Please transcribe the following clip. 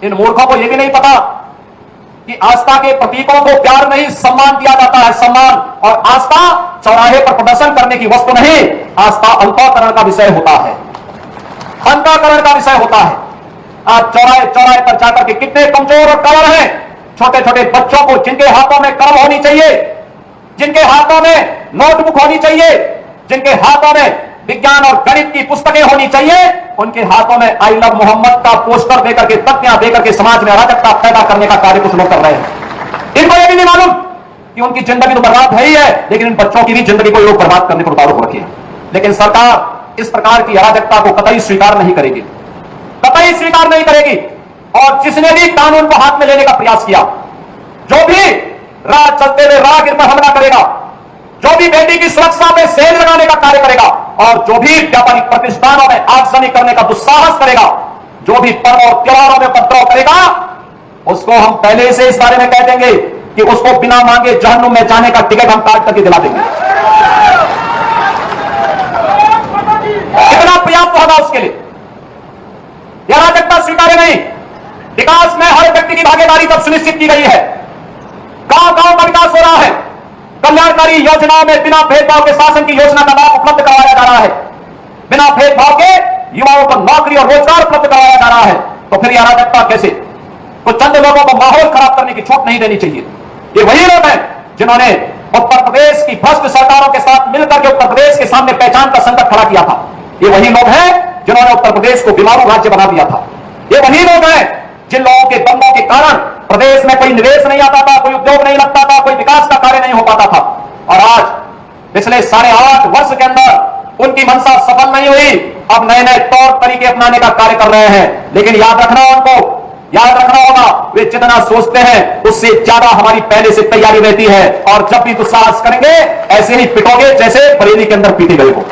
इन मूर्खों को यह भी नहीं पता कि आस्था के प्रतीकों को प्यार नहीं सम्मान दिया जाता है। सम्मान और आस्था चौराहे पर प्रदर्शन करने की वस्तु नहीं, आस्था अंतःकरण का विषय होता है, अंतःकरण का विषय होता है। आज चौराहे चौराहे पर जाकर के कितने कमजोर और कवर हैं, छोटे छोटे बच्चों को जिनके हाथों में कलम होनी चाहिए, जिनके हाथों में नोटबुक होनी चाहिए, जिनके हाथों में विज्ञान और गणित की पुस्तकें होनी चाहिए, उनके हाथों में आई लव मोहम्मद का पोस्टर देकर के, तख्तियां देकर के समाज में अराजकता पैदा करने का कार्य कुछ लोग कर रहे हैं। इनको यह भी नहीं मालूम कि उनकी जिंदगी तो बर्बाद है ही है, लेकिन इन बच्चों की भी जिंदगी को लोग बर्बाद करने को उतारू हो रखी है। लेकिन सरकार इस प्रकार की अराजकता को कतई स्वीकार नहीं करेगी, कतई स्वीकार नहीं करेगी। और जिसने भी कानून को हाथ में लेने का प्रयास किया, जो भी राह चलते हुए राहगीर पर हमला करेगा, जो भी बेटी की सुरक्षा में सेल लगाने का कार्य करेगा, और जो भी व्यापारिक प्रतिष्ठानों में आगजनी करने का दुस्साहस करेगा, जो भी पर्व और त्योहारों में उपद्रव करेगा, उसको हम पहले से इस बारे में कह देंगे कि उसको बिना मांगे जहन्नुम में जाने का टिकट हम काट करके दिला देंगे। कितना पर्याप्त होगा उसके लिए? यह अराजकता स्वीकार्य नहीं। विकास में हर व्यक्ति की भागीदारी तब सुनिश्चित की गई है। गांव गांव का विकास हो रहा है, कल्याणकारी योजनाओं में बिना भेदभाव के शासन की योजना का लाभ उपलब्ध करवाया जा रहा है, बिना भेदभाव के युवाओं को नौकरी और रोजगार उपलब्ध करवाया जा रहा है। तो फिर यह अराजकता कैसे? तो चंद लोगों को माहौल खराब करने की छूट नहीं देनी चाहिए। ये वही लोग हैं जिन्होंने उत्तर प्रदेश की भ्रष्ट सरकारों के साथ मिलकर के उत्तर प्रदेश के सामने पहचान का संकट खड़ा किया था। ये वही लोग हैं जिन्होंने उत्तर प्रदेश को बीमारू राज्य बना दिया था। ये वही लोग हैं जिन लोगों के दंगों के कारण प्रदेश में कोई निवेश नहीं आता था, कोई उद्योग नहीं लगता था, कोई विकास का कार्य नहीं हो पाता था। और आज पिछले 8.5 वर्ष के अंदर उनकी मंशा सफल नहीं हुई। अब नए नए तौर तरीके अपनाने का कार्य कर रहे हैं। लेकिन याद रखना, उनको याद रखना होगा, वे जितना सोचते हैं उससे ज्यादा हमारी पहले से तैयारी रहती है। और जब भी दुस्साहस करेंगे ऐसे ही पिटोगे जैसे बरेली के अंदर पीटे गए हो।